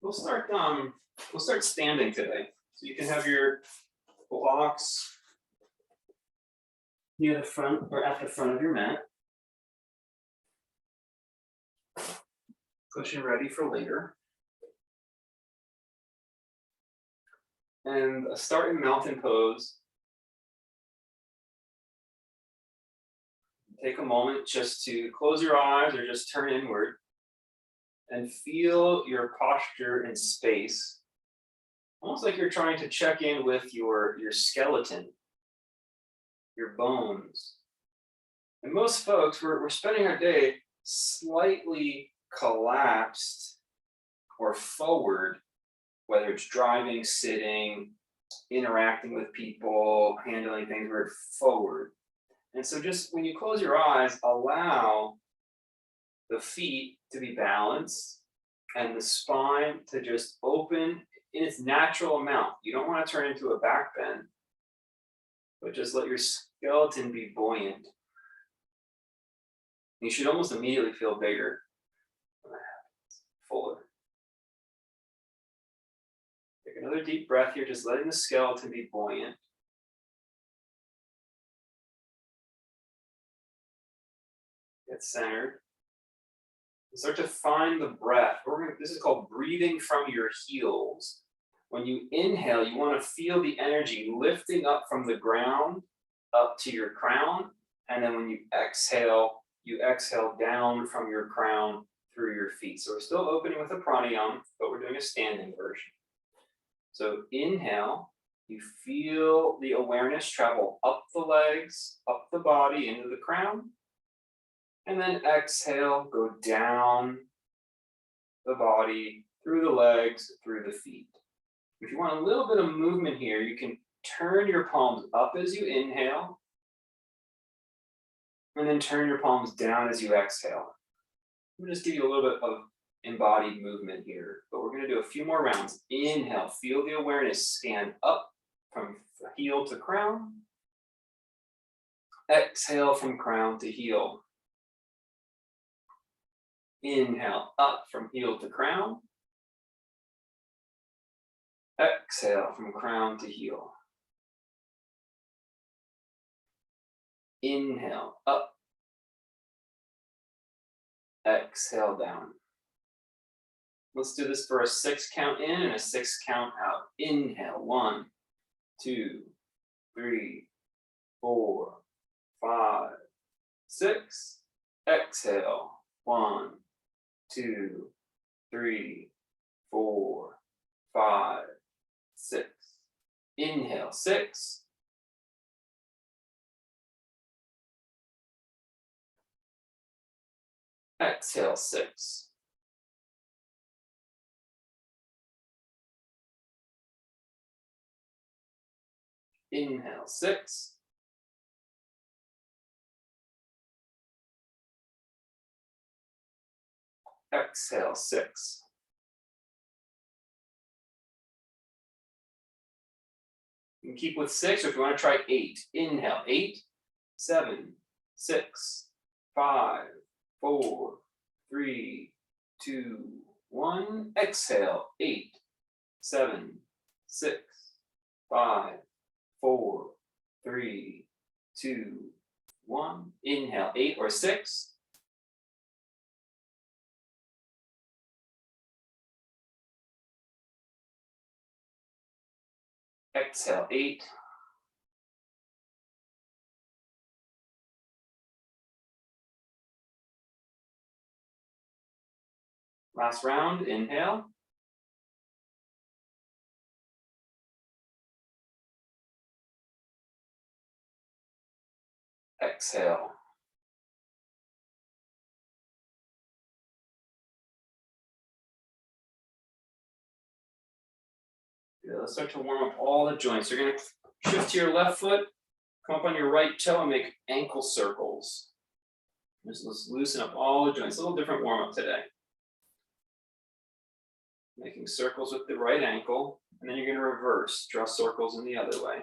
We'll start standing today. So you can have your blocks near the front or at the front of your mat. Cushion ready for later. And start in mountain pose. Take a moment just to close your eyes or just turn inward and feel your posture in space. Almost like you're trying to check in with your skeleton, your bones. And most folks, we're spending our day slightly collapsed or forward, whether it's driving, sitting, interacting with people, handling things, we're forward. And so just when you close your eyes, allow the feet to be balanced and the spine to just open in its natural amount. You don't want to turn into a back bend, but just let your skeleton be buoyant. You should almost immediately feel bigger when that happens, fuller. Take another deep breath here, just letting the skeleton be buoyant. Get centered. And start to find the breath. This is called breathing from your heels. When you inhale, you want to feel the energy lifting up from the ground up to your crown. And then when you exhale down from your crown through your feet. So we're still opening with a pranayama, but we're doing a standing version. So inhale, you feel the awareness travel up the legs, up the body, into the crown. And then exhale, go down the body, through the legs, through the feet. If you want a little bit of movement here, you can turn your palms up as you inhale, and then turn your palms down as you exhale. I'm going to just give you a little bit of embodied movement here, but we're going to do a few more rounds. Inhale, feel the awareness stand up from heel to crown. Exhale from crown to heel. Inhale, up from heel to crown. Exhale from crown to heel. Inhale, up. Exhale, down. Let's do this for a 6 count in and a 6 count out. Inhale, 1, 2, 3, 4, 5, 6. Exhale, 1, 2, 3, 4, 5, 6. Inhale, 6. Exhale, 6. Inhale, 6. Exhale, 6. You can keep with 6, or if you want to try 8. Inhale, 8, 7, 6, 5, 4, 3, 2, 1. Exhale, 8, 7, 6, 5, 4, 3, 2, 1. Inhale, 8 or 6. Exhale, 8. Last round, inhale. Exhale. Good. Let's start to warm up all the joints. You're going to shift to your left foot, come up on your right toe and make ankle circles. Let's loosen up all the joints. A little different warm up today. Making circles with the right ankle, and then you're going to reverse, draw circles in the other way.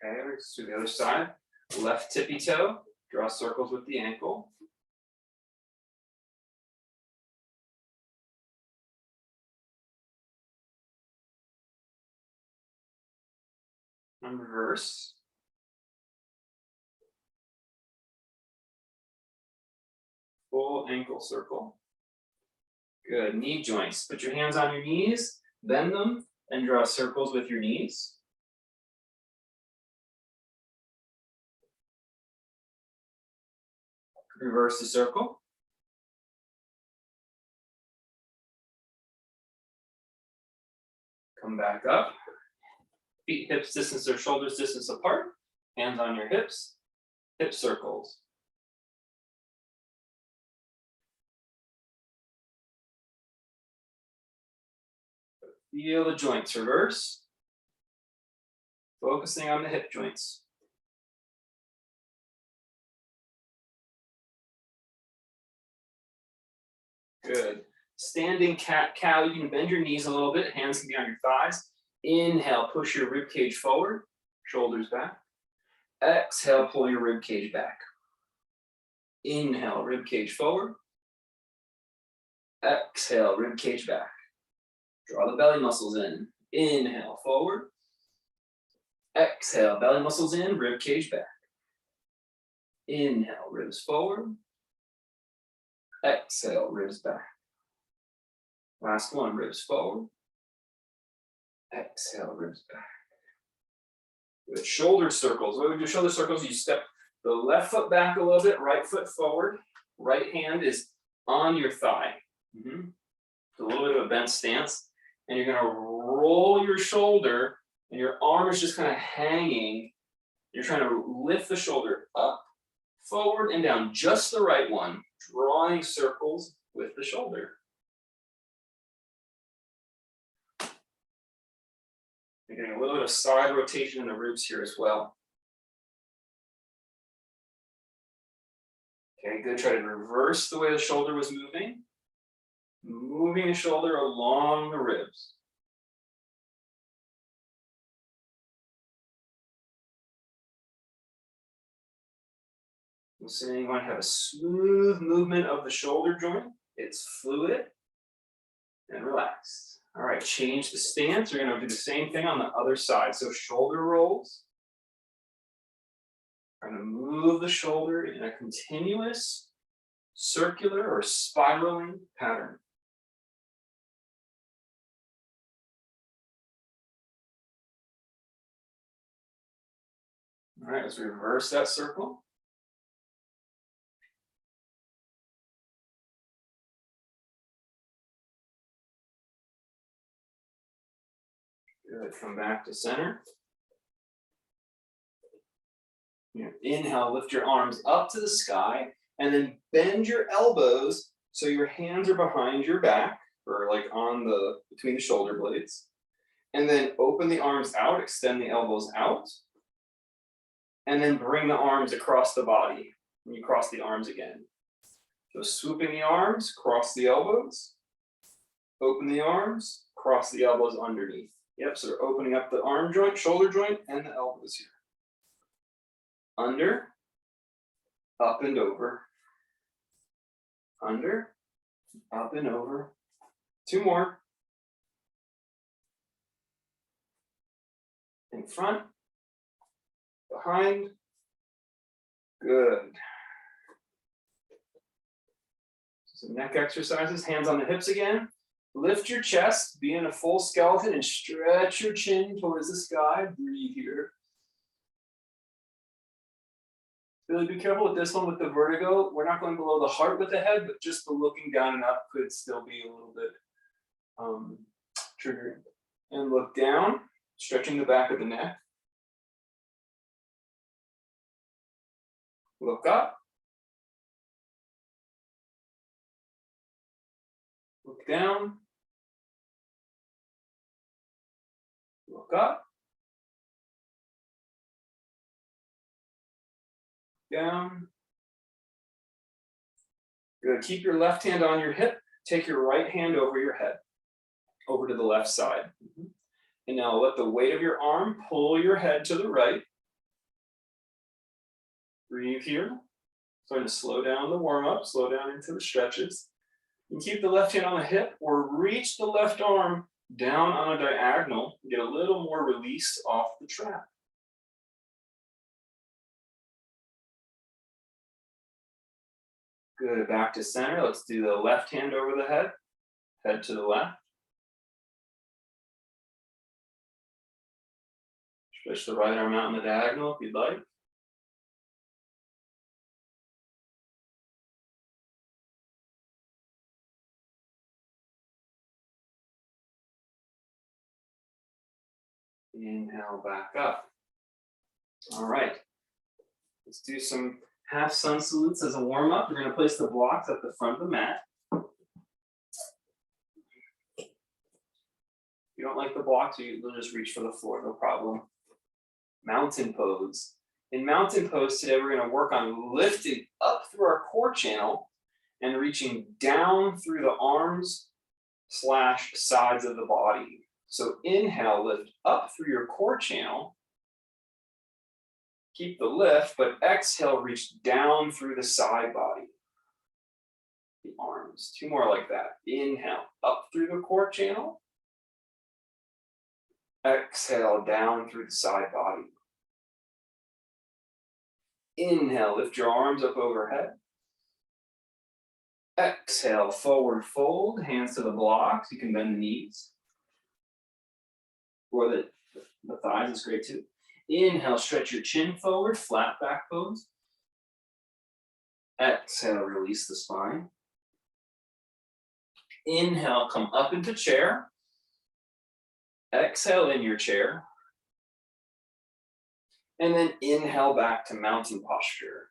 Okay, let's do the other side. Left tippy toe, draw circles with the ankle. And reverse. Full ankle circle. Good, knee joints. Put your hands on your knees, bend them, and draw circles with your knees. Reverse the circle. Come back up. Feet hips distance or shoulders distance apart. Hands on your hips. Hip circles. Feel the joints reverse. Focusing on the hip joints. Good. Standing cat-cow, you can bend your knees a little bit, hands can be on your thighs. Inhale, push your rib cage forward, shoulders back. Exhale, pull your rib cage back. Inhale, rib cage forward. Exhale, rib cage back. Draw the belly muscles in. Inhale, forward. Exhale, belly muscles in, rib cage back. Inhale, ribs forward. Exhale, ribs back. Last one, ribs forward. Exhale, ribs back. Good. Shoulder circles. When we do shoulder circles, you step the left foot back a little bit, right foot forward. Right hand is on your thigh. It's a little bit of a bent stance. And you're gonna roll your shoulder and your arm is just kind of hanging. You're trying to lift the shoulder up, forward, and down. Just the right one. Drawing circles with the shoulder. You're getting a little bit of side rotation in the ribs here as well. Okay, good. Try to reverse the way the shoulder was moving. Moving the shoulder along the ribs. So you want to have a smooth movement of the shoulder joint. It's fluid and relaxed. All right, change the stance. We're going to do the same thing on the other side. So shoulder rolls. We're going to move the shoulder in a continuous circular or spiraling pattern. All right, let's reverse that circle. Good, come back to center. Inhale, lift your arms up to the sky, and then bend your elbows so your hands are behind your back, or like on the, between the shoulder blades. And then open the arms out, extend the elbows out. And then bring the arms across the body. And you cross the arms again. So swooping the arms, cross the elbows. Open the arms, cross the elbows underneath. Yep, so we're opening up the arm joint, shoulder joint, and the elbows here. Under, up and over. Under, up and over. Two more. In front, behind. Good. Some neck exercises, hands on the hips again. Lift your chest, be in a full skeleton, and stretch your chin towards the sky. Breathe here. Really be careful with this one with the vertigo. We're not going below the heart with the head, but just the looking down and up could still be a little bit triggering. And look down, stretching the back of the neck. Look up. Look down. Look up. Down. Good. Keep your left hand on your hip. Take your right hand over your head, over to the left side. And now let the weight of your arm pull your head to the right. Breathe here. Starting to slow down the warm up, slow down into the stretches. And keep the left hand on the hip or reach the left arm down on a diagonal. Get a little more release off the trap. Good, back to center. Let's do the left hand over the head, head to the left. Stretch the right arm out in the diagonal if you'd like. Inhale back up. All right. Let's do some half sun salutes as a warm up. We're going to place the blocks at the front of the mat. If you don't like the blocks, you'll just reach for the floor, no problem. Mountain pose. In mountain pose today, we're going to work on lifting up through our core channel and reaching down through the arms / sides of the body. So inhale, lift up through your core channel. Keep the lift, but exhale, reach down through the side body. The arms, 2 more like that. Inhale, up through the core channel. Exhale, down through the side body. Inhale, lift your arms up overhead. Exhale, forward fold, hands to the blocks. You can bend the knees. Or the thighs is great too. Inhale, stretch your chin forward, flat back pose. Exhale, release the spine. Inhale, come up into chair. Exhale in your chair. And then inhale back to mountain posture.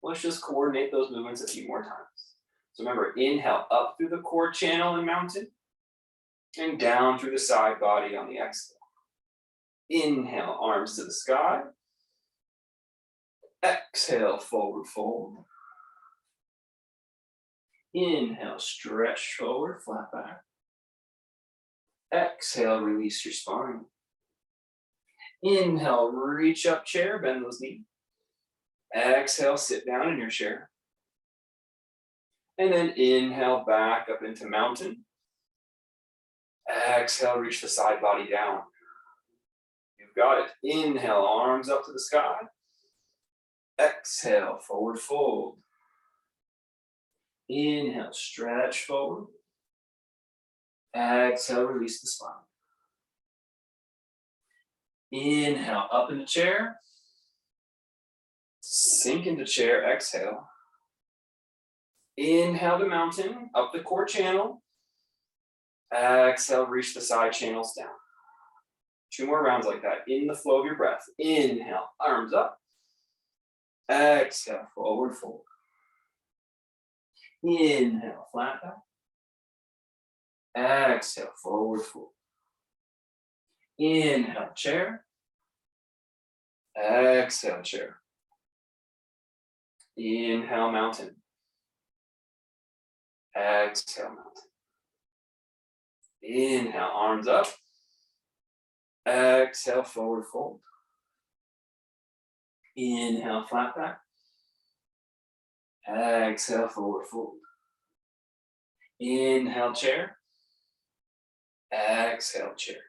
Let's just coordinate those movements a few more times. So remember, inhale up through the core channel in mountain. And down through the side body on the exhale. Inhale, arms to the sky. Exhale, forward fold. Inhale, stretch forward, flat back. Exhale, release your spine. Inhale, reach up chair, bend those knees. Exhale, sit down in your chair. And then inhale back up into mountain. Exhale, reach the side body down. You've got it. Inhale, arms up to the sky. Exhale, forward fold. Inhale, stretch forward. Exhale, release the spine. Inhale, up in the chair. Sink into chair, exhale. Inhale to mountain, up the core channel. Exhale, reach the side channels down. 2 more rounds like that, in the flow of your breath. Inhale, arms up. Exhale, forward fold. Inhale, flat back. Exhale, forward fold. Inhale, chair. Exhale, chair. Inhale, mountain. Exhale, mountain. Inhale, arms up. Exhale, forward fold. Inhale, flat back. Exhale, forward fold. Inhale, chair. Exhale, chair.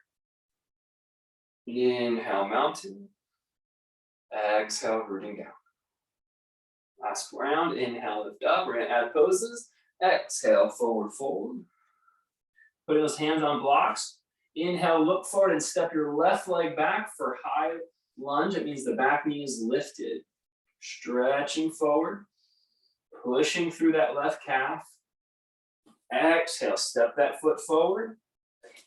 Inhale, mountain. Exhale, rooting down. Last round, inhale, lift up. We're gonna add poses. Exhale, forward fold. Put those hands on blocks. Inhale, look forward and step your left leg back for high lunge. It means the back knee is lifted. Stretching forward, pushing through that left calf. Exhale, step that foot forward.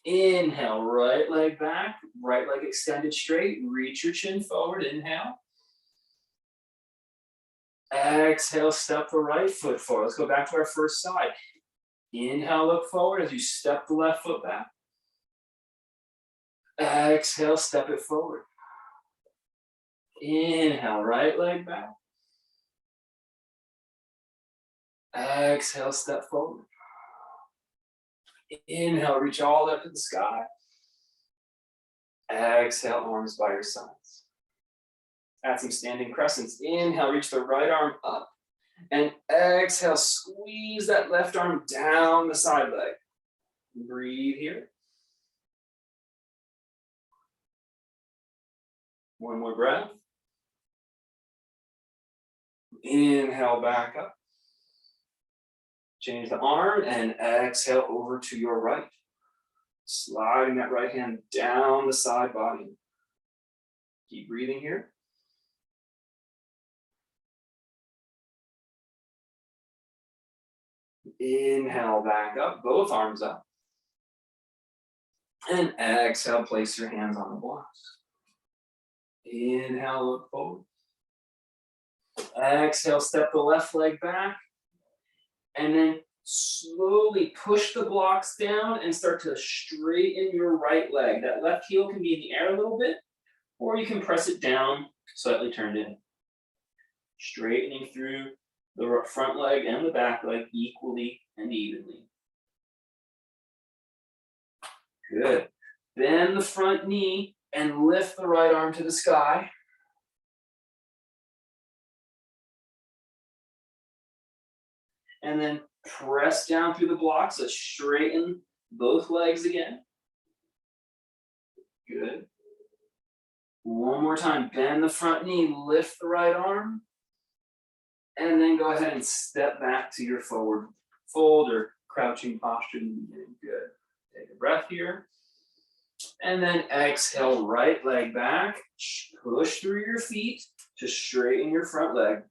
Inhale, right leg back, right leg extended straight. Reach your chin forward, inhale. Exhale, step the right foot forward. Let's go back to our first side. Inhale, look forward as you step the left foot back. Exhale, step it forward. Inhale, right leg back. Exhale, step forward. Inhale, reach all the way up to the sky. Exhale, arms by your sides. Add some standing crescents. Inhale, reach the right arm up. And exhale, squeeze that left arm down the side leg. Breathe here. One more breath. Inhale back up. Change the arm and exhale over to your right. Sliding that right hand down the side body. Keep breathing here. Inhale back up, both arms up. And exhale, place your hands on the blocks. Inhale, look forward. Exhale, step the left leg back. And then slowly push the blocks down and start to straighten your right leg. That left heel can be in the air a little bit, or you can press it down, slightly turned in. Straightening through the front leg and the back leg equally and evenly. Good. Bend the front knee and lift the right arm to the sky. And then press down through the blocks, so straighten both legs again. Good. One more time, bend the front knee, lift the right arm. And then go ahead and step back to your forward fold or crouching posture in the beginning. Good. Take a breath here. And then exhale, right leg back. Push through your feet to straighten your front leg.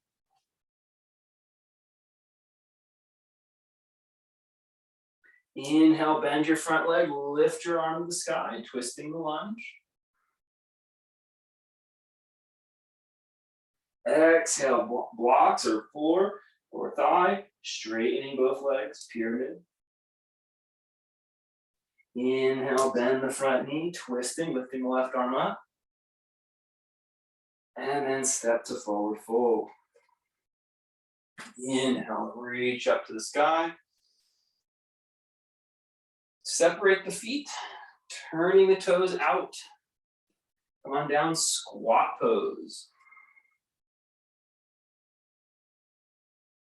Inhale, bend your front leg, lift your arm to the sky, twisting the lunge. Exhale, blocks or floor or thigh, straightening both legs, pyramid. Inhale, bend the front knee, twisting, lifting the left arm up. And then step to forward fold. Inhale, reach up to the sky. Separate the feet, turning the toes out. Come on down, squat pose.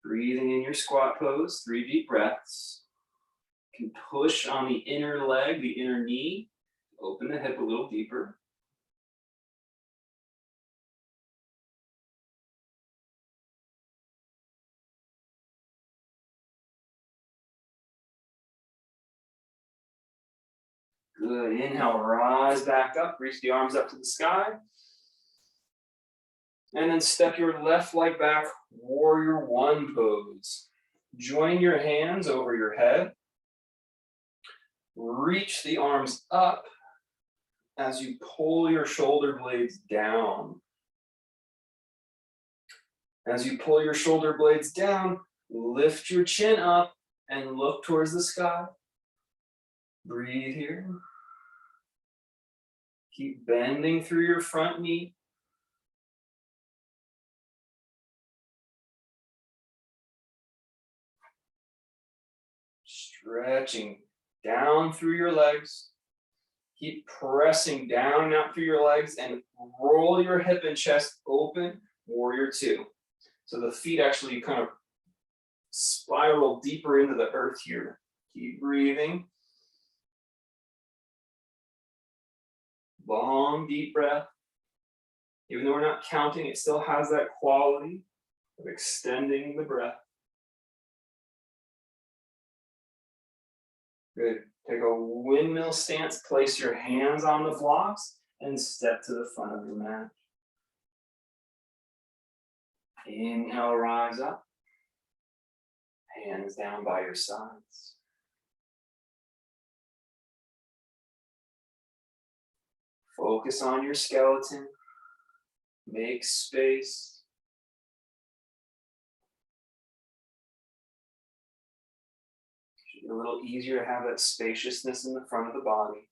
Breathing in your squat pose, 3 deep breaths. You can push on the inner leg, the inner knee. Open the hip a little deeper. Good. Inhale, rise back up, reach the arms up to the sky. And then step your left leg back, warrior one pose. Join your hands over your head. Reach the arms up as you pull your shoulder blades down. As you pull your shoulder blades down, lift your chin up and look towards the sky. Breathe here. Keep bending through your front knee. Stretching down through your legs. Keep pressing down and out through your legs and roll your hip and chest open, warrior two. So the feet actually kind of spiral deeper into the earth here. Keep breathing. Long, deep breath. Even though we're not counting, it still has that quality of extending the breath. Good. Take a windmill stance, place your hands on the blocks, and step to the front of your mat. Inhale, rise up. Hands down by your sides. Focus on your skeleton. Make space. It should be a little easier to have that spaciousness in the front of the body.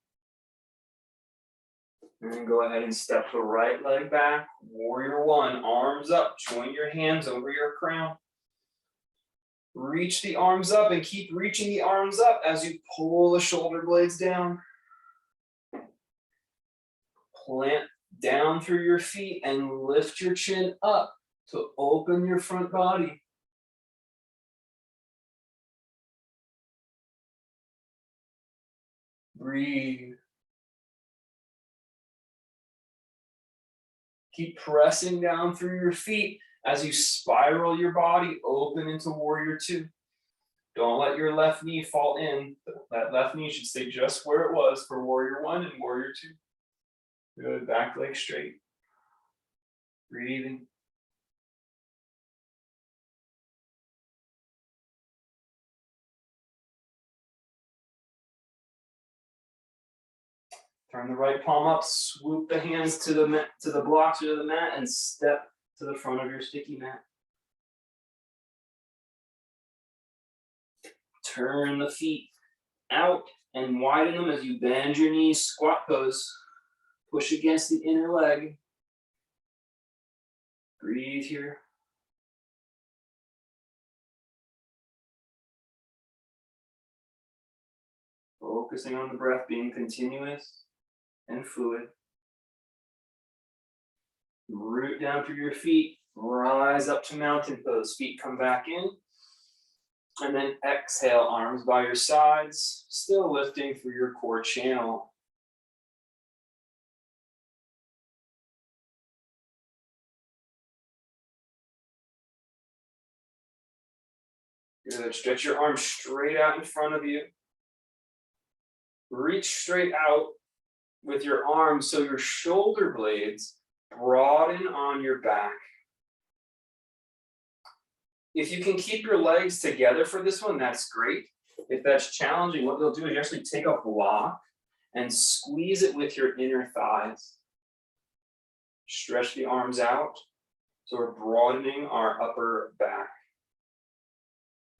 And then go ahead and step the right leg back. Warrior one, arms up. Join your hands over your crown. Reach the arms up and keep reaching the arms up as you pull the shoulder blades down. Plant down through your feet and lift your chin up to open your front body. Breathe. Keep pressing down through your feet as you spiral your body open into warrior two. Don't let your left knee fall in. That left knee should stay just where it was for warrior one and warrior two. Good, back leg straight. Breathing. Turn the right palm up, swoop the hands to the mat, to the blocks or to the mat, and step to the front of your sticky mat. Turn the feet out and widen them as you bend your knees, squat pose. Push against the inner leg. Breathe here. Focusing on the breath being continuous and fluid. Root down through your feet, rise up to mountain pose. Feet come back in. And then exhale, arms by your sides, still lifting through your core channel. Good, stretch your arms straight out in front of you. Reach straight out with your arms so your shoulder blades broaden on your back. If you can keep your legs together for this one, that's great. If that's challenging, what you'll do is you actually take a block and squeeze it with your inner thighs. Stretch the arms out. So we're broadening our upper back.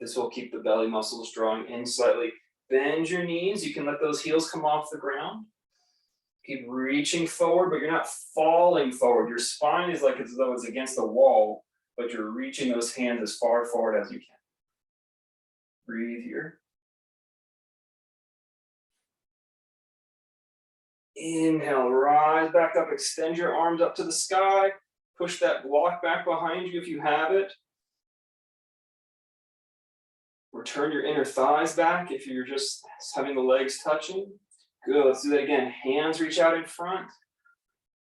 This will keep the belly muscles drawing in slightly. Bend your knees. You can let those heels come off the ground. Keep reaching forward, but you're not falling forward. Your spine is like as though it's against the wall, but you're reaching those hands as far forward as you can. Breathe here. Inhale, rise back up, extend your arms up to the sky. Push that block back behind you if you have it. Return your inner thighs back if you're just having the legs touching. Good, let's do that again. Hands reach out in front.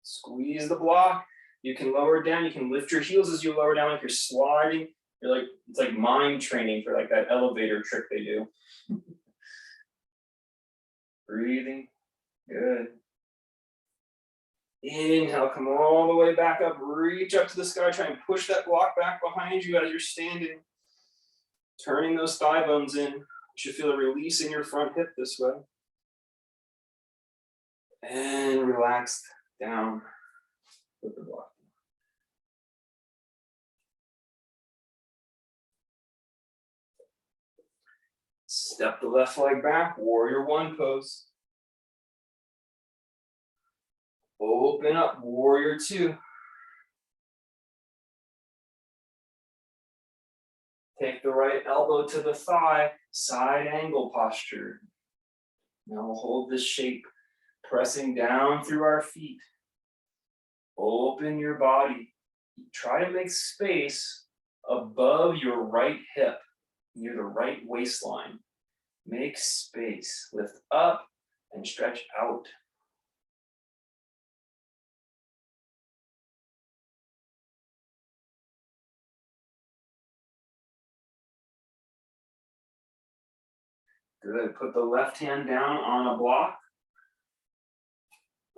Squeeze the block. You can lower down, you can lift your heels as you lower down like you're sliding. It's like mind training for like that elevator trick they do. Breathing, good. Inhale, come all the way back up, reach up to the sky, try and push that block back behind you as you're standing. Turning those thigh bones in. You should feel a release in your front hip this way. And relax down with the block. Step the left leg back, warrior one pose. Open up, warrior two. Take the right elbow to the thigh, side angle posture. Now we'll hold this shape, pressing down through our feet. Open your body. Try to make space above your right hip, near the right waistline. Make space, lift up and stretch out. Good, put the left hand down on a block.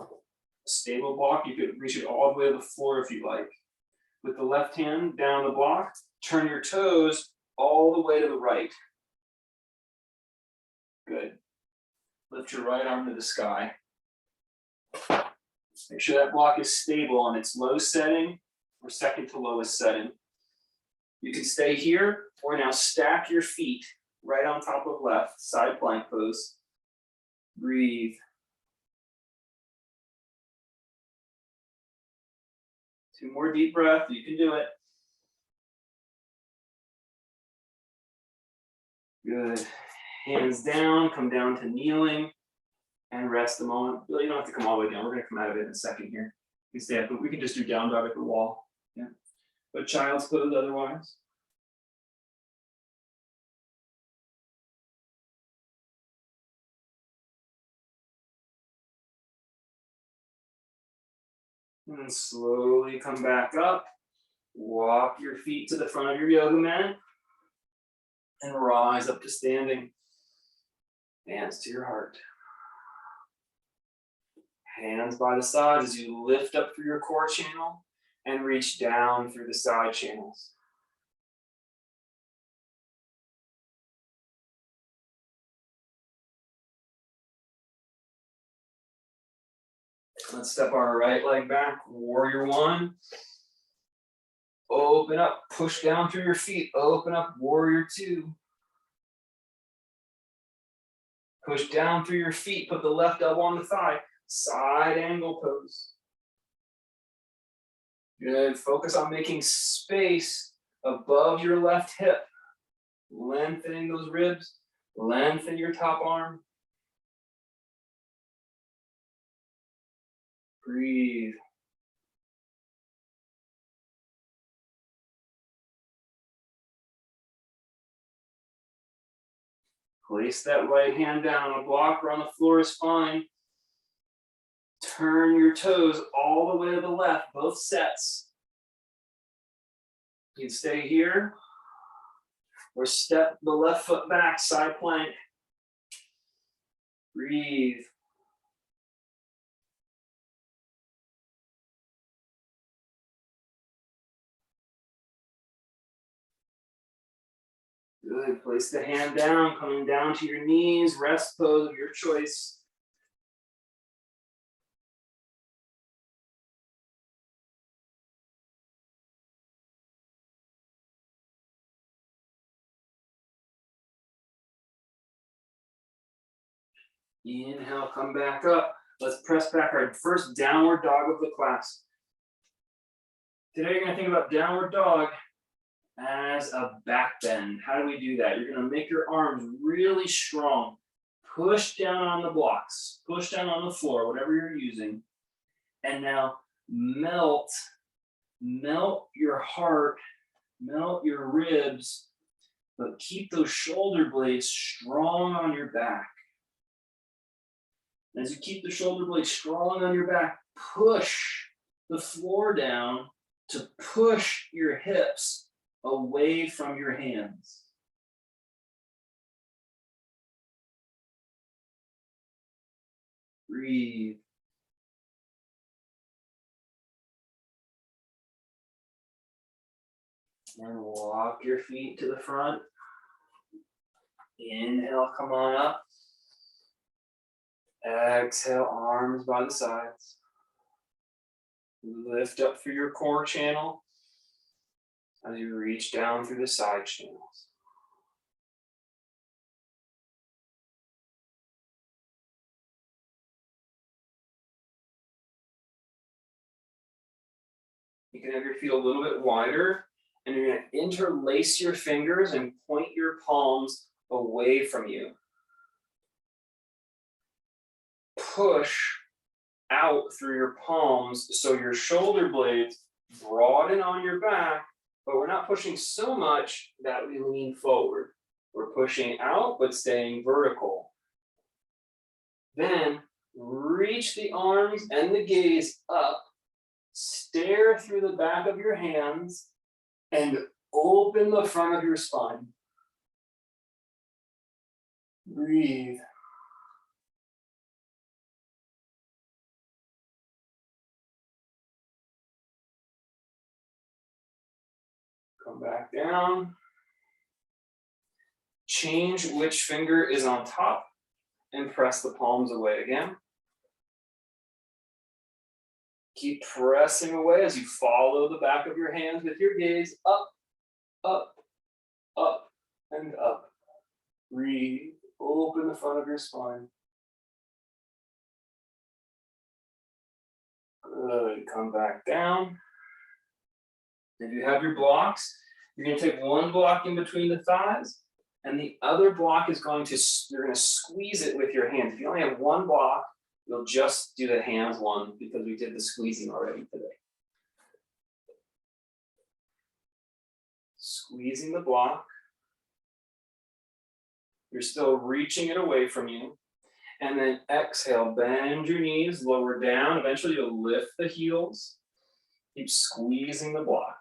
A stable block, you could reach it all the way to the floor if you like. With the left hand down the block, turn your toes all the way to the right. Good. Lift your right arm to the sky. Make sure that block is stable on its low setting or second to lowest setting. You can stay here or now stack your feet right on top of left, side plank pose. Breathe. Two more deep breaths, you can do it. Good. Hands down, come down to kneeling and rest a moment. Really, you don't have to come all the way down. We're going to come out of it in a second here. You can stay up, but we can just do down dog at the wall. Yeah. But child's pose otherwise. And then slowly come back up. Walk your feet to the front of your yoga mat. And rise up to standing. Hands to your heart. Hands by the sides as you lift up through your core channel and reach down through the side channels. Let's step our right leg back, warrior one. Open up, push down through your feet, open up, warrior two. Push down through your feet, put the left elbow on the thigh, side angle pose. Good, focus on making space above your left hip. Lengthening those ribs, lengthen your top arm. Breathe. Place that right hand down on a block or on the floor is fine. Turn your toes all the way to the left, both sets. You can stay here or step the left foot back, side plank. Breathe. Good, place the hand down, coming down to your knees, rest pose of your choice. Inhale, come back up. Let's press back our first downward dog of the class. Today you're gonna think about downward dog as a back bend. How do we do that? You're gonna make your arms really strong. Push down on the blocks, push down on the floor, whatever you're using. And now melt your heart, melt your ribs, but keep those shoulder blades strong on your back. As you keep the shoulder blades strong on your back, push the floor down to push your hips away from your hands. Breathe. And walk your feet to the front. Inhale, come on up. Exhale, arms by the sides. Lift up through your core channel as you reach down through the side channels. You can have your feet a little bit wider, and you're going to interlace your fingers and point your palms away from you. Push out through your palms so your shoulder blades broaden on your back, but we're not pushing so much that we lean forward. We're pushing out, but staying vertical. Then reach the arms and the gaze up, stare through the back of your hands, and open the front of your spine. Breathe. Come back down. Change which finger is on top and press the palms away again. Keep pressing away as you follow the back of your hands with your gaze up, up, up, and up. Breathe. Open the front of your spine. Good. Come back down. If you have your blocks, you're going to take one block in between the thighs, and the other block is you're going to squeeze it with your hands. If you only have one block, We'll just do the hands one because we did the squeezing already today. Squeezing the block. You're still reaching it away from you. And then exhale, bend your knees, lower down. Eventually you'll lift the heels. Keep squeezing the block.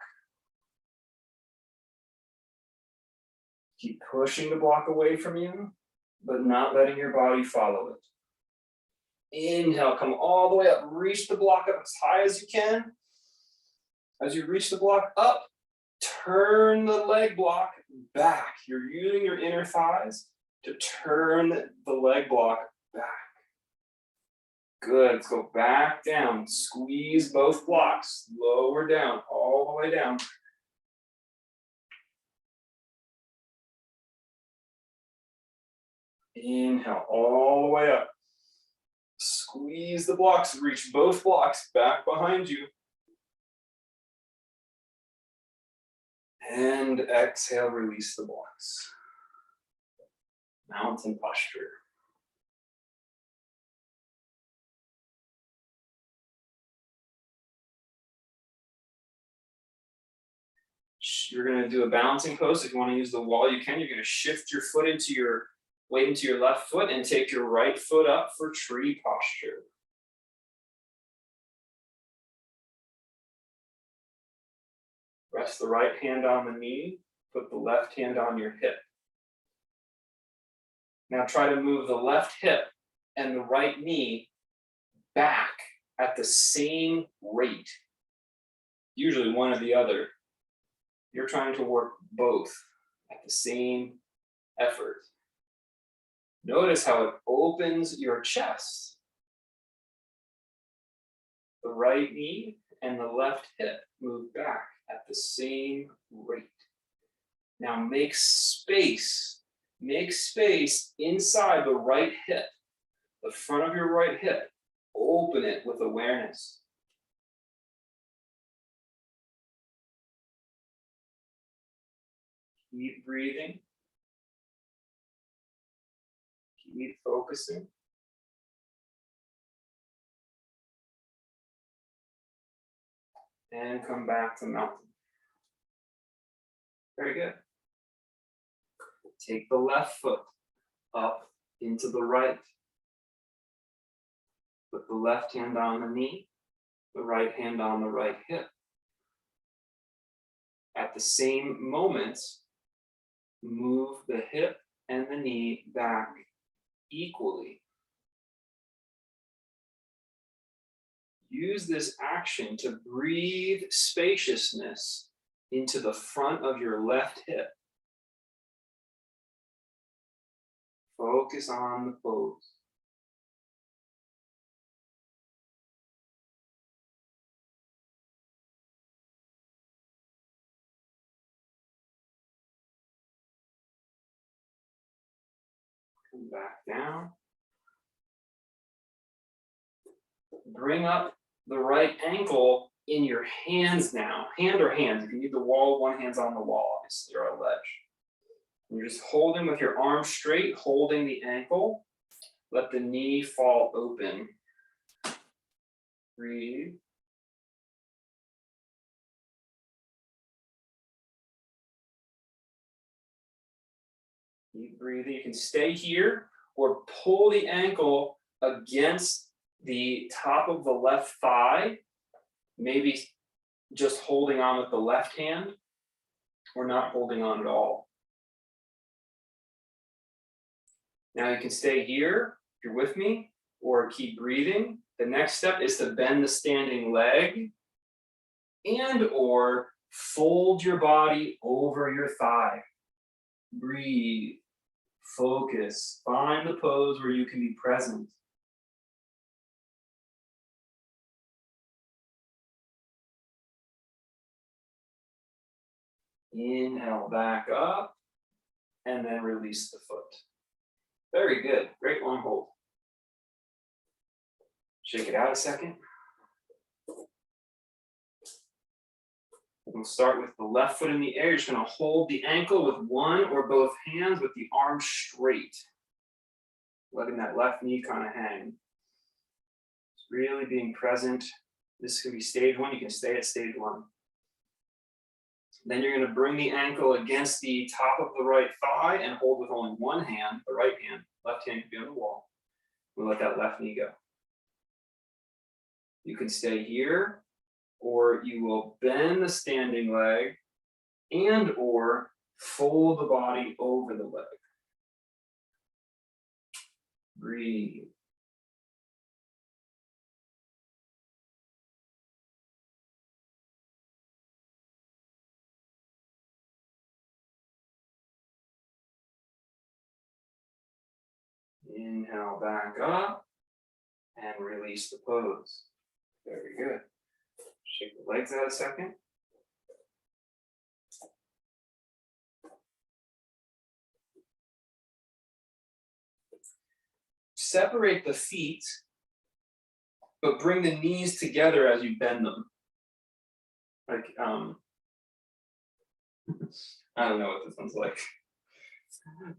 Keep pushing the block away from you, but not letting your body follow it. Inhale, come all the way up. Reach the block up as high as you can. As you reach the block up, turn the leg block back. You're using your inner thighs to turn the leg block back. Good, let's go back down. Squeeze both blocks, lower down, all the way down. Inhale, all the way up. Squeeze the blocks, reach both blocks back behind you. And exhale, release the blocks. Mountain posture. You're going to do a balancing pose. If you want to use the wall, you can. You're going to shift your foot into your weight into your left foot and take your right foot up for tree posture. Rest the right hand on the knee, put the left hand on your hip. Now try to move the left hip and the right knee back at the same rate. Usually one or the other. You're trying to work both at the same effort. Notice how it opens your chest. The right knee and the left hip move back at the same rate. Now make space inside the right hip, the front of your right hip. Open it with awareness. Keep breathing. Keep focusing. And come back to mountain. Very good. Take the left foot up into the right. Put the left hand on the knee, the right hand on the right hip. At the same moment, move the hip and the knee back equally. Use this action to breathe spaciousness into the front of your left hip. Focus on the pose. Come back down. Bring up the right ankle in your hands now. Hand or hands. If you need the wall, one hand's on the wall, obviously, or a ledge. You're just holding with your arms straight, holding the ankle. Let the knee fall open. Breathe. Keep breathing. You can stay here or pull the ankle against the top of the left thigh, maybe just holding on with the left hand or not holding on at all. Now you can stay here if you're with me or keep breathing. The next step is to bend the standing leg and or fold your body over your thigh. Breathe, focus, find the pose where you can be present. Inhale back up and then release the foot. Very good, great long hold. Shake it out a second. We'll start with the left foot in the air. You're just going to hold the ankle with one or both hands with the arm straight. Letting that left knee kind of hang. Really being present. This could be stage one. You can stay at stage one. Then you're going to bring the ankle against the top of the right thigh and hold with only one hand, the right hand. Left hand could be on the wall. We'll let that left knee go. You can stay here, or you will bend the standing leg and or fold the body over the leg. Breathe. Inhale back up and release the pose. Very good. Shake the legs out a second. Separate the feet, but bring the knees together as you bend them. Like, I don't know what this one's like.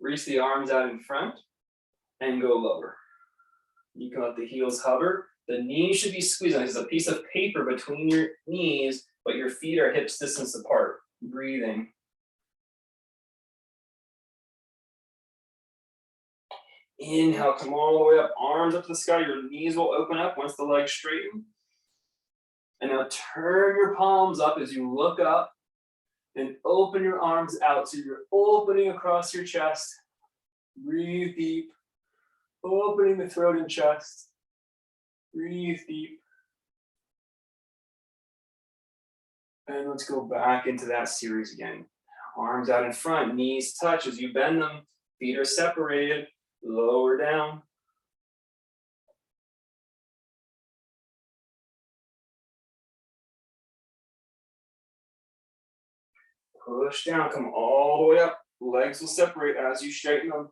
Reach the arms out in front and go lower. You can let the heels hover. The knees should be squeezed. There's a piece of paper between your knees, but your feet are hips distance apart. Breathing. Inhale, come all the way up, arms up to the sky. Your knees will open up once the legs straighten. And now turn your palms up as you look up and open your arms out. So you're opening across your chest. Breathe deep, opening the throat and chest. Breathe deep. And let's go back into that series again. Arms out in front, knees touch as you bend them. Feet are separated. Lower down. Push down, come all the way up. Legs will separate as you straighten them.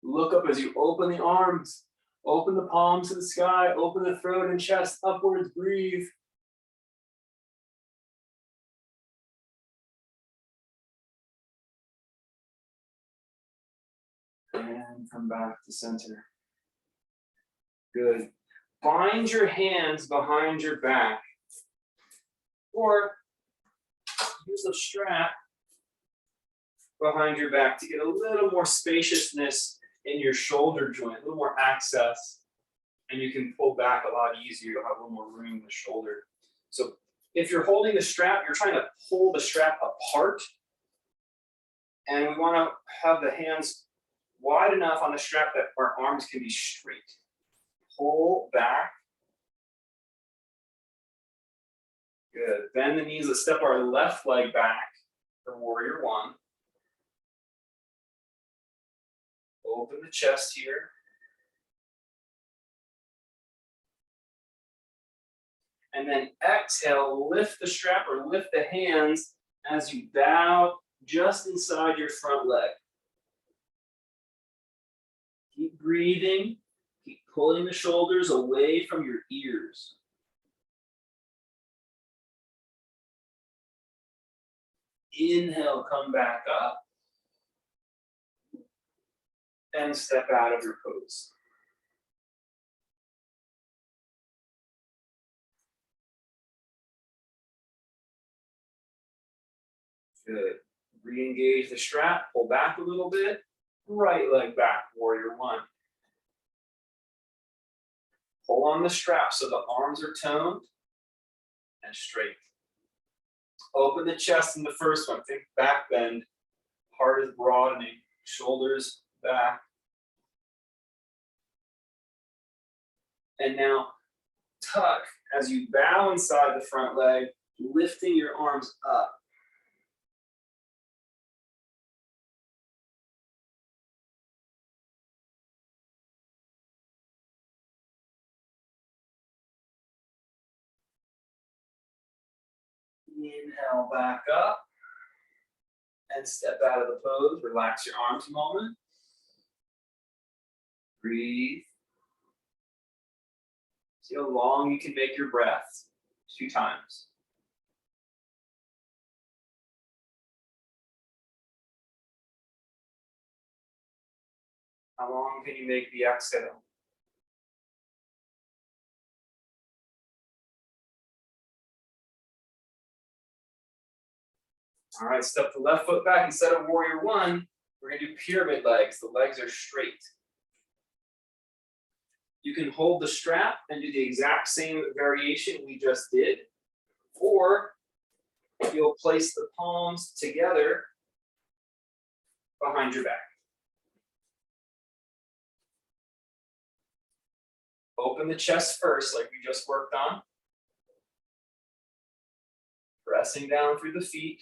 Look up as you open the arms. Open the palms to the sky. Open the throat and chest upwards. Breathe. And come back to center. Good. Bind your hands behind your back. Or use a strap behind your back to get a little more spaciousness in your shoulder joint, a little more access. And you can pull back a lot easier. You'll have a little more room in the shoulder. So if you're holding the strap, you're trying to pull the strap apart. And we want to have the hands wide enough on the strap that our arms can be straight. Pull back. Good. Bend the knees. Let's step our left leg back for warrior one. Open the chest here. And then exhale, lift the strap or lift the hands as you bow just inside your front leg. Keep breathing. Keep pulling the shoulders away from your ears. Inhale, come back up. And step out of your pose. Good. Re-engage the strap, pull back a little bit. Right leg back, warrior one. Pull on the strap so the arms are toned and straight. Open the chest in the first one. Think back bend. Heart is broadening. Shoulders back. And now tuck as you bow inside the front leg, lifting your arms up. Inhale back up and step out of the pose. Relax your arms a moment. Breathe. See how long you can make your breath. 2 times. How long can you make the exhale? All right, step the left foot back. Instead of warrior one, we're gonna do pyramid legs. The legs are straight. You can hold the strap and do the exact same variation we just did, or you'll place the palms together behind your back. Open the chest first, like we just worked on. Pressing down through the feet.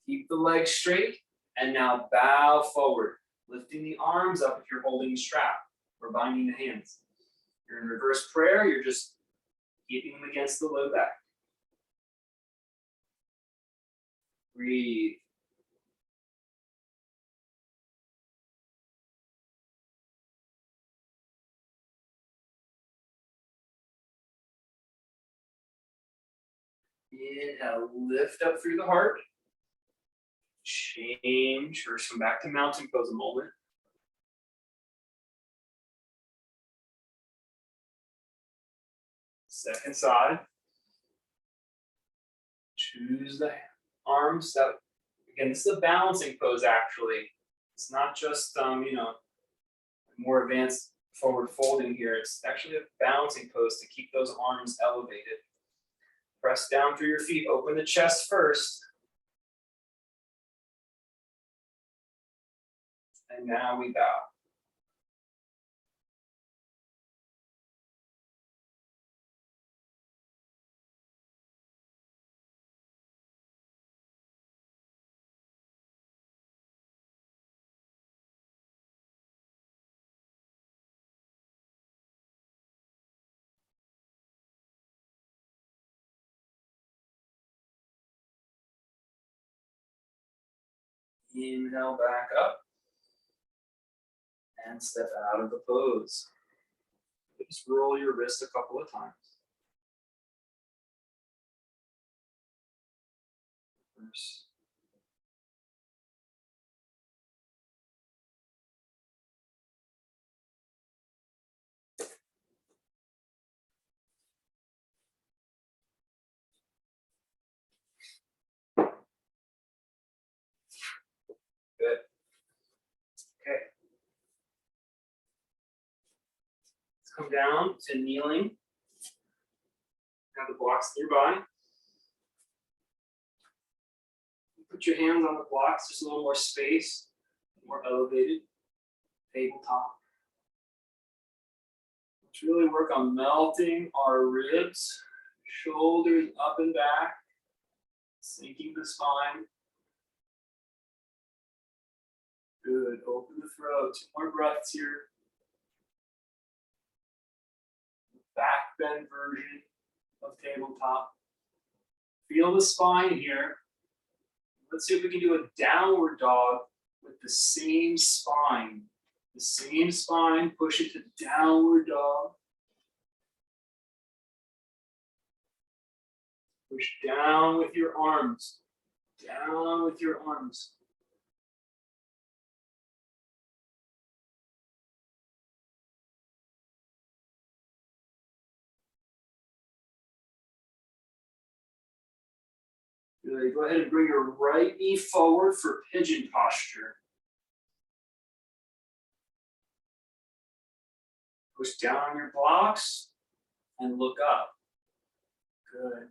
Keep the legs straight, and now bow forward, lifting the arms up if you're holding the strap or binding the hands. You're in reverse prayer, you're just keeping them against the low back. Breathe. Inhale, lift up through the heart. Change, or come back to mountain pose a moment. Second side. Choose the arms. That, again, this is a balancing pose actually. It's not just, more advanced forward folding here. It's actually a balancing pose to keep those arms elevated. Press down through your feet, open the chest first. And now we bow. Inhale back up. And step out of the pose. Just roll your wrist a couple of times. Reverse. Good. Okay. Let's come down to kneeling. Have the blocks nearby. Put your hands on the blocks, just a little more space, more elevated, tabletop. Let's really work on melting our ribs, shoulders up and back, sinking the spine. Good, open the throat, 2 more breaths here. Back bend version of tabletop. Feel the spine here. Let's see if we can do a downward dog with the same spine. The same spine, push it to downward dog. Push down with your arms. Down with your arms. Good. Go ahead and bring your right knee forward for pigeon posture. Push down on your blocks and look up. Good.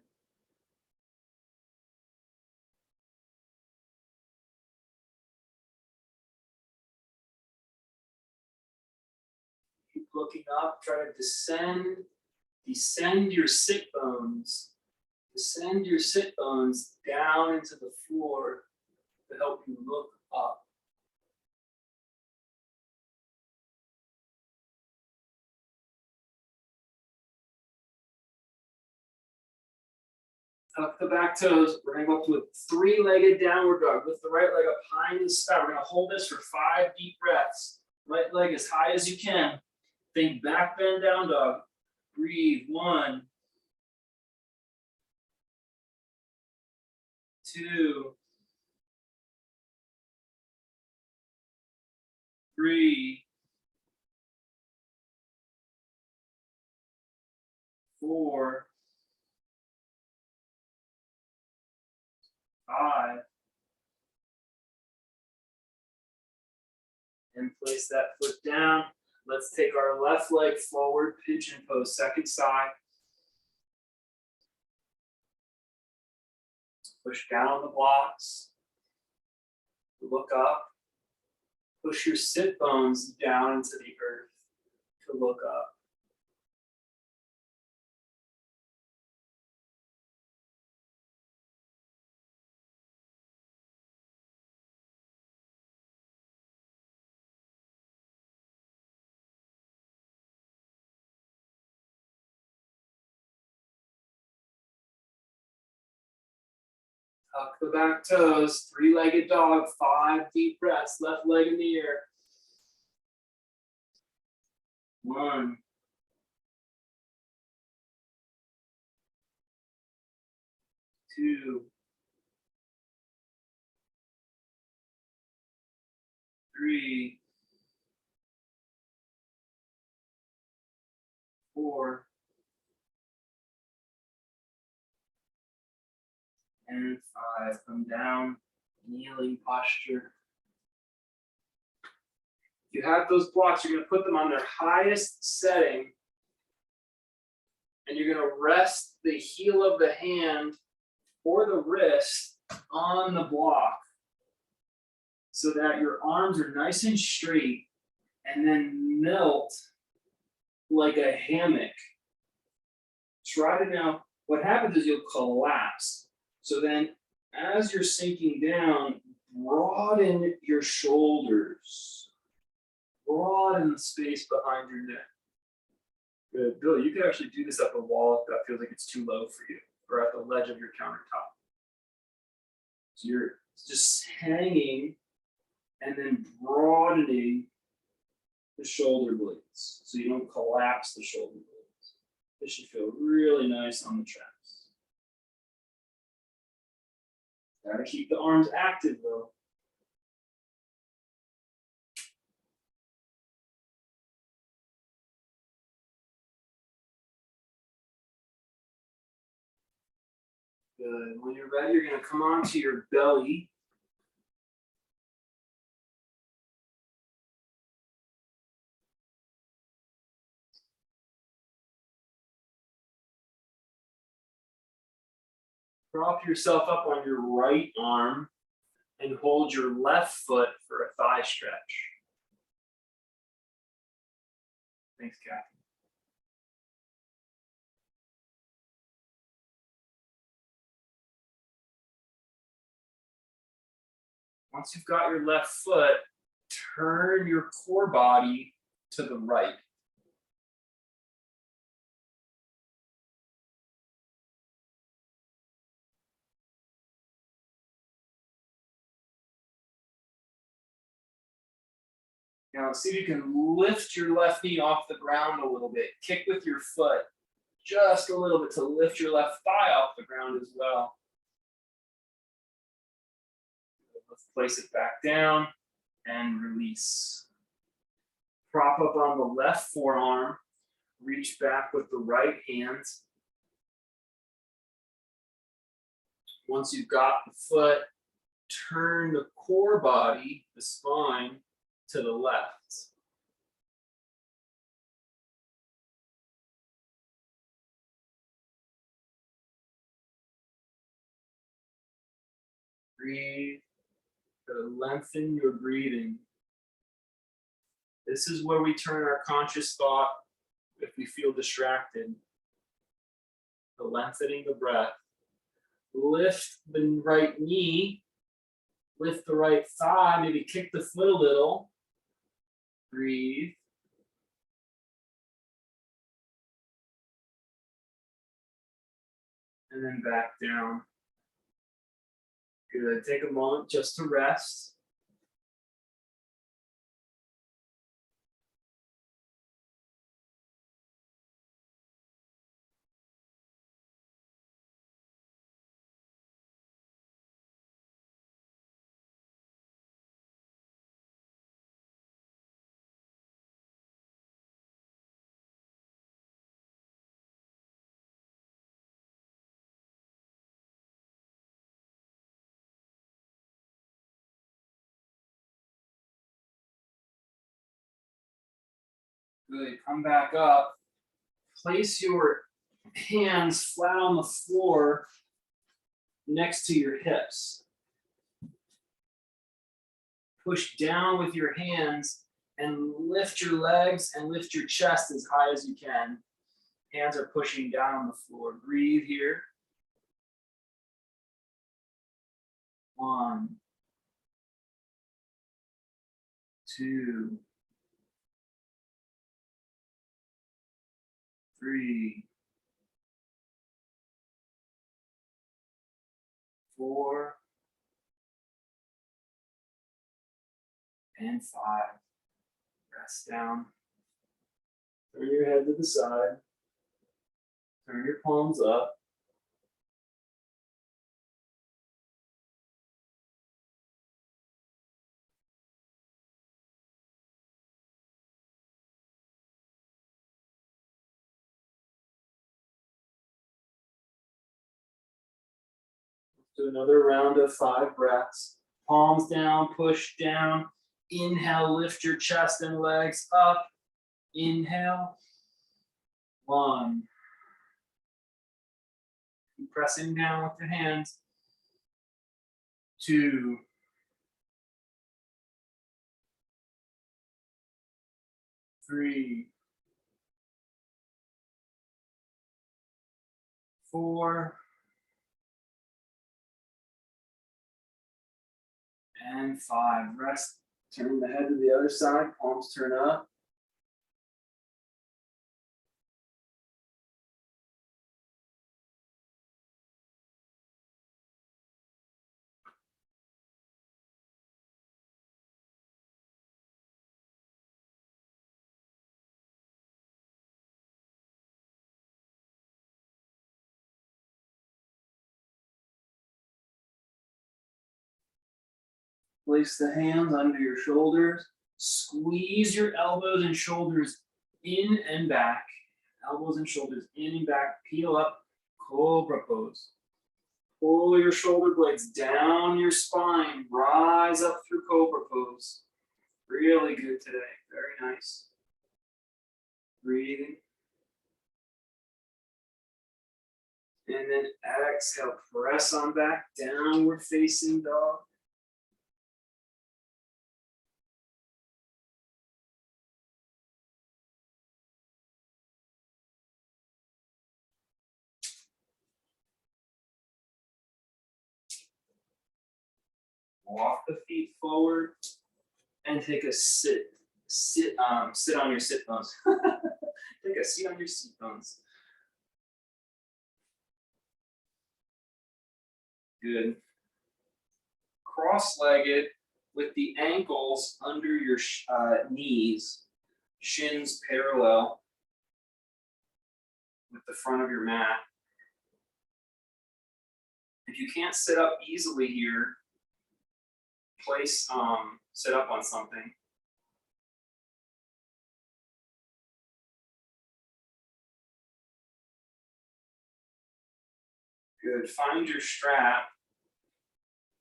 Keep looking up, try to descend your sit bones. Descend your sit bones down into the floor to help you look up. Tuck the back toes. We're going to go up to a 3-legged downward dog. Lift the right leg up high in the sky. We're going to hold this for 5 deep breaths. Right leg as high as you can. Think back bend down dog. Breathe. 1, 2, 3, 4, 5. And place that foot down. Let's take our left leg forward, pigeon pose, second side. Push down on the blocks. Look up. Push your sit bones down into the earth to look up. Tuck the back toes, three-legged dog, 5 deep breaths, left leg in the air. 1. 2. 3. 4. And 5. Come down, kneeling posture. If you have those blocks, you're going to put them on their highest setting. And you're going to rest the heel of the hand or the wrist on the block so that your arms are nice and straight and then melt like a hammock. Try to now, what happens is you'll collapse. So then as you're sinking down, broaden your shoulders. Broaden the space behind your neck. Good. Bill, you can actually do this up a wall if that feels like it's too low for you, or at the ledge of your countertop. So you're just hanging and then broadening the shoulder blades so you don't collapse the shoulder blades. This should feel really nice on the traps. Gotta keep the arms active though. Good. When you're ready, you're going to come onto your belly. Prop yourself up on your right arm and hold your left foot for a thigh stretch. Thanks, Kathy. Once you've got your left foot, turn your core body to the right. Now see if you can lift your left knee off the ground a little bit. Kick with your foot just a little bit to lift your left thigh off the ground as well. Let's place it back down and release. Prop up on the left forearm. Reach back with the right hand. Once you've got the foot, turn the core body, the spine, to the left. Breathe. Lengthen your breathing. This is where we turn our conscious thought if we feel distracted. The lengthening the breath. Lift the right knee, lift the right thigh, maybe kick the foot a little. Breathe. And then back down. Good. Take a moment just to rest. Good, come back up. Place your hands flat on the floor next to your hips. Push down with your hands and lift your legs and lift your chest as high as you can. Hands are pushing down on the floor. Breathe here. 1, 2, 3, 4, and 5. Rest down. Turn your head to the side. Turn your palms up. Do another round of 5 breaths. Palms down, push down. Inhale, lift your chest and legs up. Inhale. 1. Keep pressing down with your hands. 2. 3. 4. And 5. Rest. Turn the head to the other side. Palms turn up. Place the hands under your shoulders. Squeeze your elbows and shoulders in and back. Elbows and shoulders in and back. Peel up. Cobra pose. Pull your shoulder blades down your spine. Rise up through Cobra pose. Really good today. Very nice. Breathing. And then exhale. Press on back. Downward facing dog. Walk the feet forward and take a sit. Sit on your sit bones. Take a seat on your seat bones. Good. Cross-legged with the ankles under your knees, shins parallel with the front of your mat. If you can't sit up easily here, sit up on something. Good. Find your strap.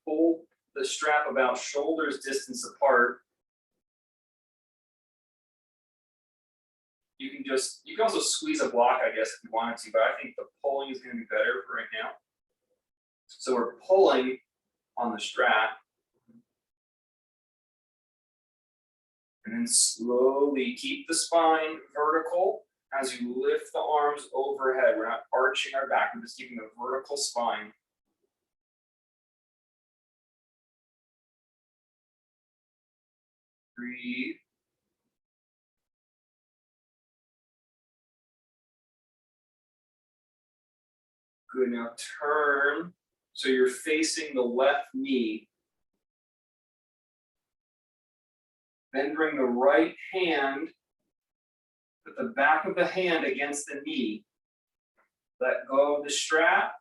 Pull the strap about shoulders distance apart. You can also squeeze a block, I guess, if you wanted to, but I think the pulling is going to be better for right now. So we're pulling on the strap. And then slowly keep the spine vertical as you lift the arms overhead. We're not arching our back, we're just keeping a vertical spine. Breathe. Good, now turn so you're facing the left knee. Then bring the right hand, put the back of the hand against the knee. Let go of the strap,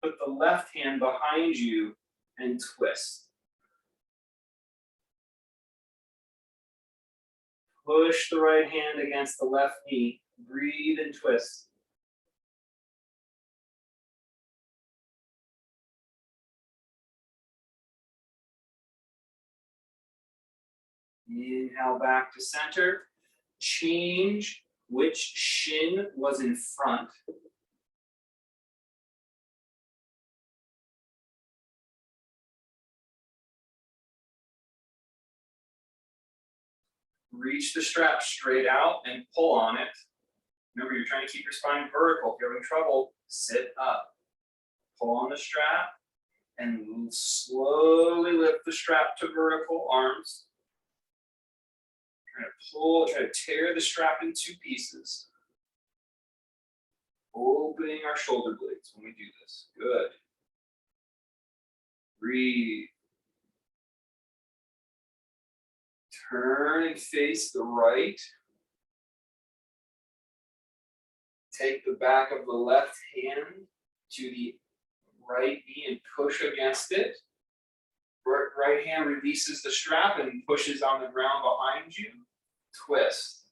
put the left hand behind you and twist. Push the right hand against the left knee. Breathe and twist. Inhale back to center. change which shin was in front. Reach the strap straight out and pull on it. Remember, you're trying to keep your spine vertical. If you're having trouble, sit up. Pull on the strap and slowly lift the strap to vertical arms. Try to pull, try to tear the strap in two pieces. Opening our shoulder blades when we do this. Good. Breathe. Turn and face the right. Take the back of the left hand to the right knee and push against it. Right hand releases the strap and pushes on the ground behind you. Twist.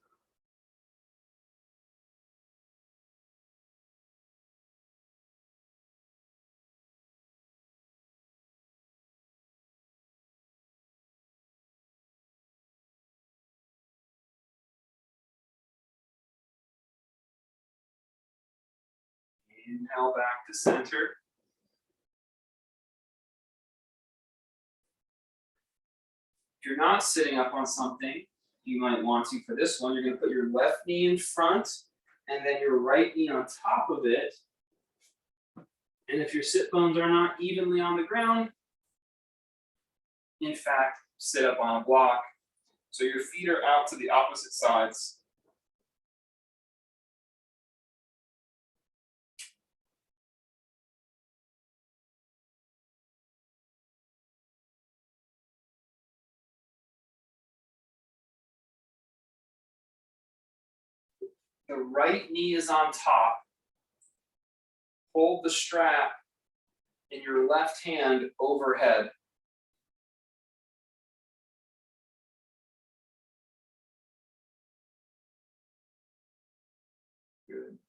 Inhale back to center. If you're not sitting up on something, you might want to, for this one, you're going to put your left knee in front and then your right knee on top of it. And if your sit bones are not evenly on the ground, in fact, sit up on a block. So your feet are out to the opposite sides. The right knee is on top. Hold the strap in your left hand overhead. Good.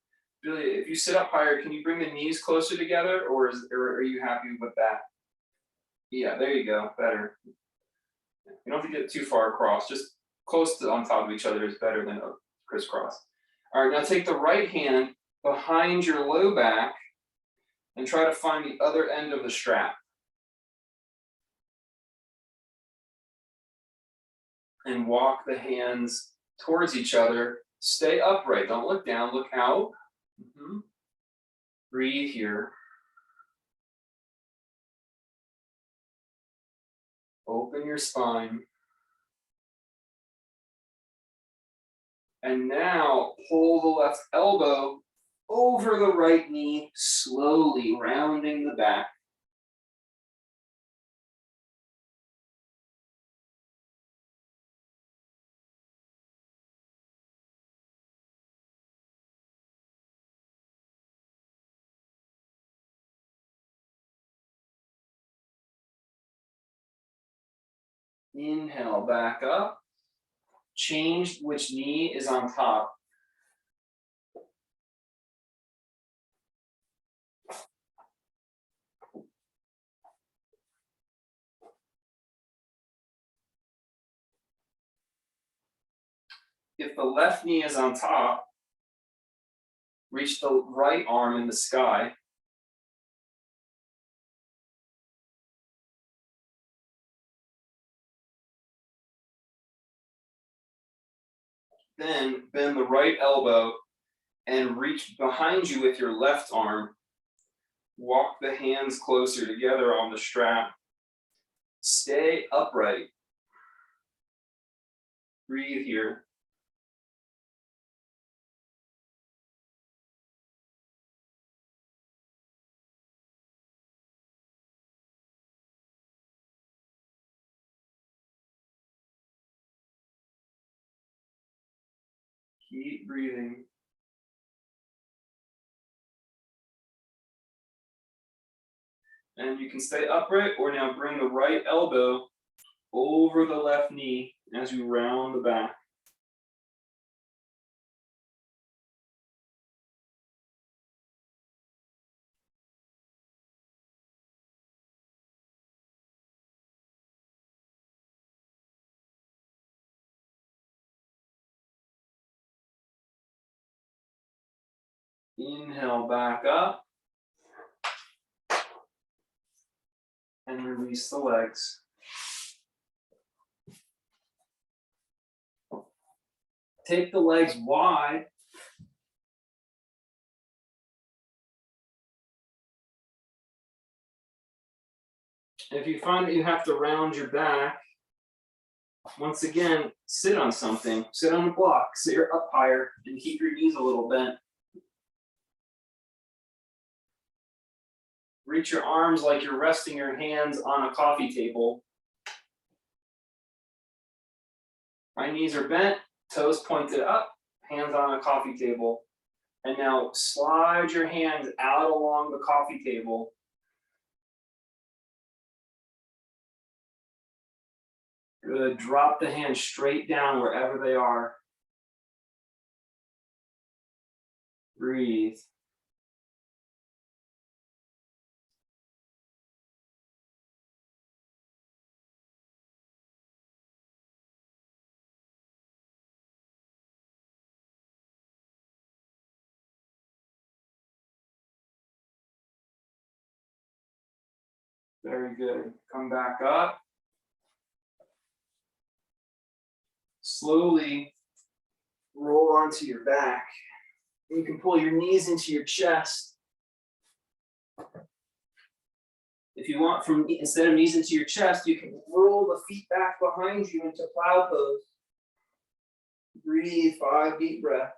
Billy, if you sit up higher, can you bring the knees closer together, or are you happy with that? Yeah, there you go, better. You don't have to get too far across, just close to on top of each other is better than crisscross. All right, now take the right hand behind your low back and try to find the other end of the strap. And walk the hands towards each other. Stay upright, don't look down, look out. Breathe here. Open your spine. And now pull the left elbow over the right knee, slowly rounding the back. Inhale, back up. Change which knee is on top. If the left knee is on top, reach the right arm in the sky. Then bend the right elbow and reach behind you with your left arm. Walk the hands closer together on the strap. Stay upright. Breathe here. Keep breathing. And you can stay upright or now bring the right elbow over the left knee as you round the back. Inhale back up. And release the legs. Take the legs wide. If you find that you have to round your back, once again, sit on something. Sit on a block, sit up higher, and keep your knees a little bent. Reach your arms like you're resting your hands on a coffee table. My knees are bent, toes pointed up, hands on a coffee table. And now slide your hands out along the coffee table. Good. Drop the hands straight down wherever they are. Breathe. Very good. Come back up. Slowly roll onto your back. You can pull your knees into your chest. If you want, instead of knees into your chest, you can roll the feet back behind you into plow pose. Breathe 5 deep breaths.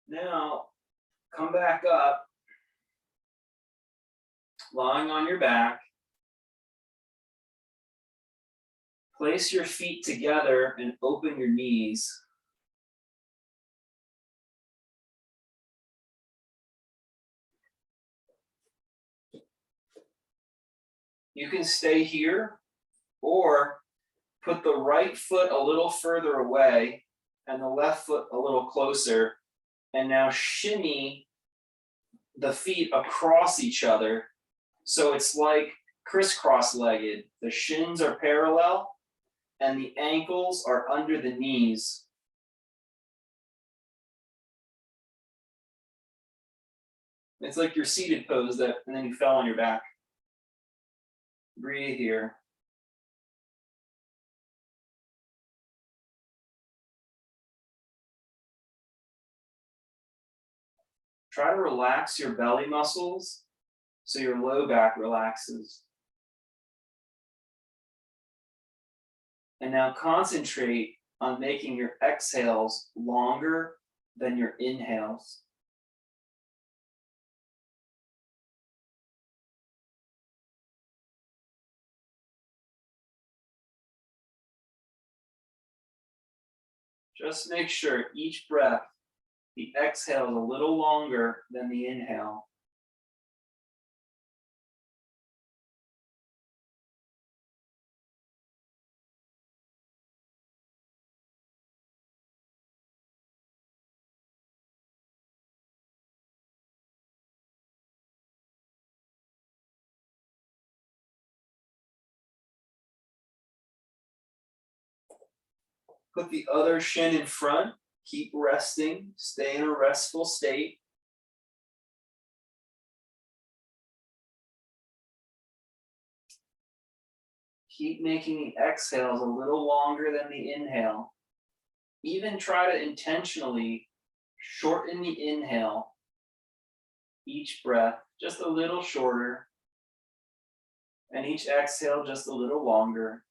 Now, come back up, lying on your back. Place your feet together and open your knees. You can stay here or put the right foot a little further away and the left foot a little closer. And now shimmy the feet across each other. So it's like crisscross-legged. The shins are parallel and the ankles are under the knees. It's like your seated pose and then you fell on your back. Breathe here. Try to relax your belly muscles so your low back relaxes. And now concentrate on making your exhales longer than your inhales. Just make sure each breath, the exhale is a little longer than the inhale. Put the other shin in front. Keep resting. Stay in a restful state. Keep making the exhales a little longer than the inhale. Even try to intentionally shorten the inhale. Each breath just a little shorter. And each exhale just a little longer.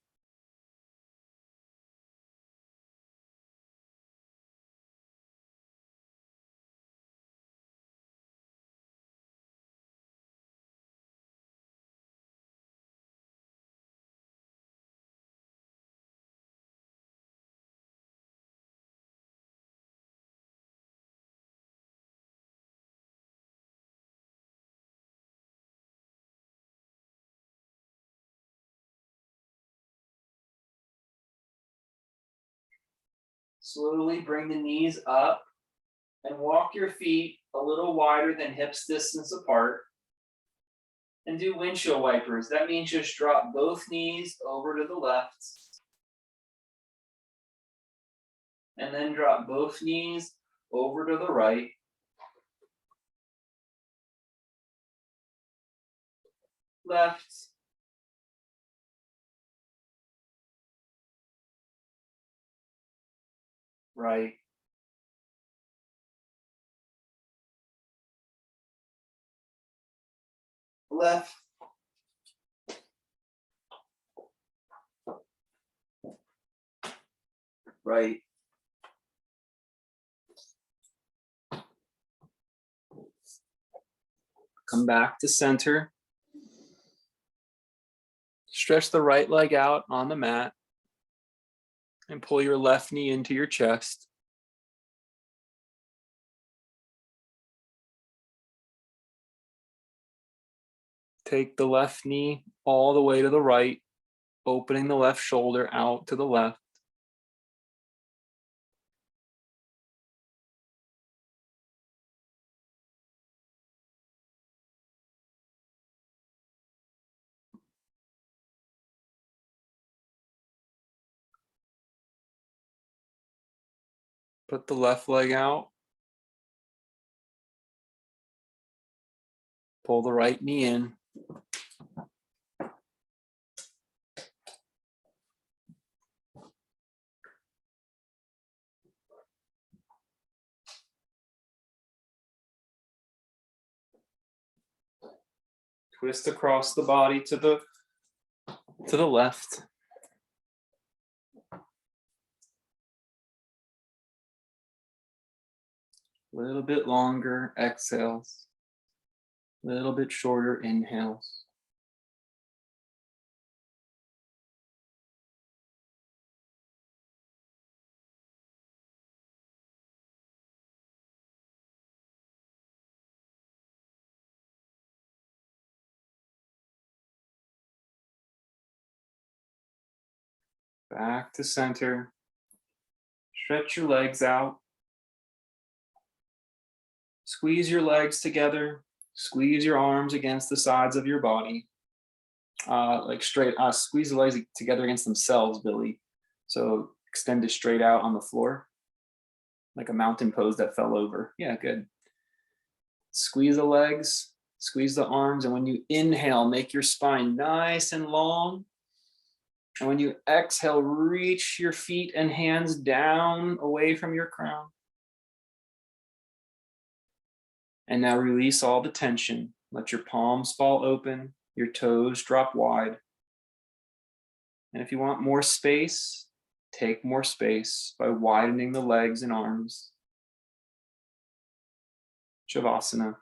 Slowly bring the knees up And walk your feet a little wider than hips distance apart. And do windshield wipers. That means just drop both knees over to the left. And then drop both knees over to the right. Left. Right. Left. Right. Come back to center. Stretch the right leg out on the mat and pull your left knee into your chest. Take the left knee all the way to the right, opening the left shoulder out to the left. Put the left leg out. Pull the right knee in. Twist across the body to the left. A little bit longer exhales. A little bit shorter inhales. Back to center. Stretch your legs out. Squeeze your legs together. Squeeze your arms against the sides of your body. Like straight, squeeze the legs together against themselves, Billy. So extend it straight out on the floor, like a mountain pose that fell over. Yeah, good. Squeeze the legs, squeeze the arms, and when you inhale, make your spine nice and long. And when you exhale, reach your feet and hands down away from your crown. And now release all the tension. Let your palms fall open, your toes drop wide. And if you want more space, take more space by widening the legs and arms. Shavasana.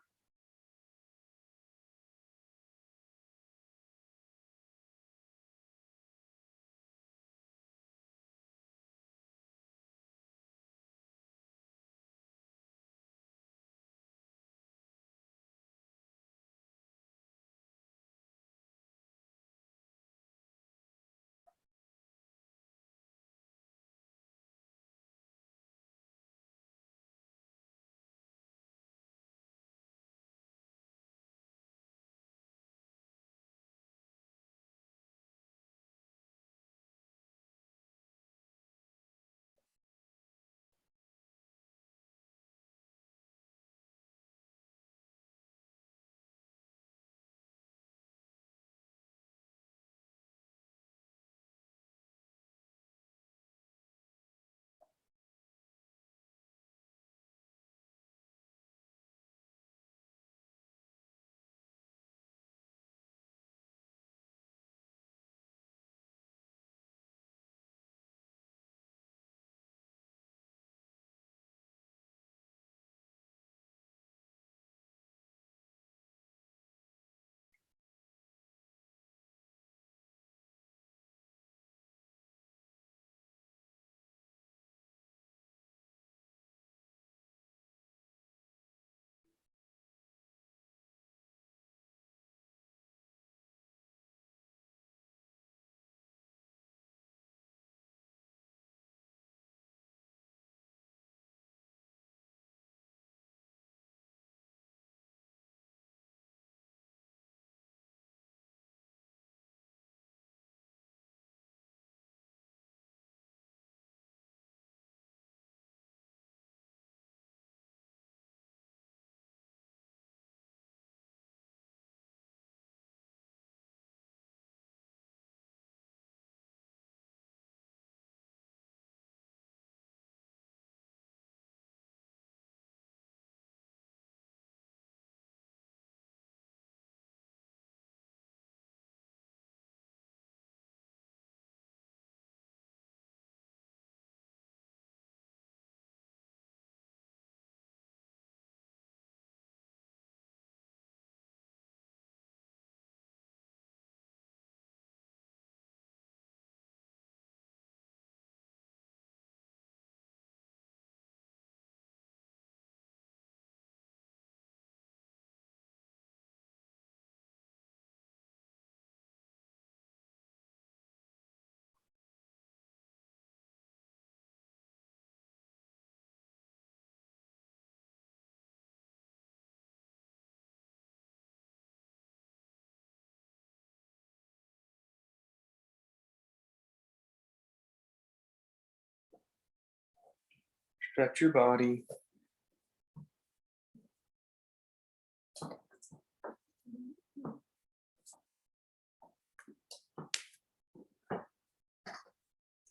Stretch your body.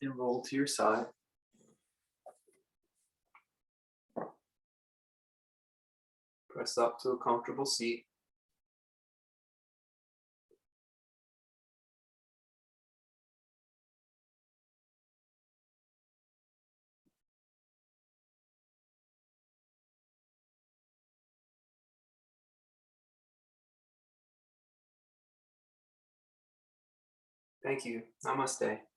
And roll to your side. Press up to a comfortable seat. Thank you. Namaste.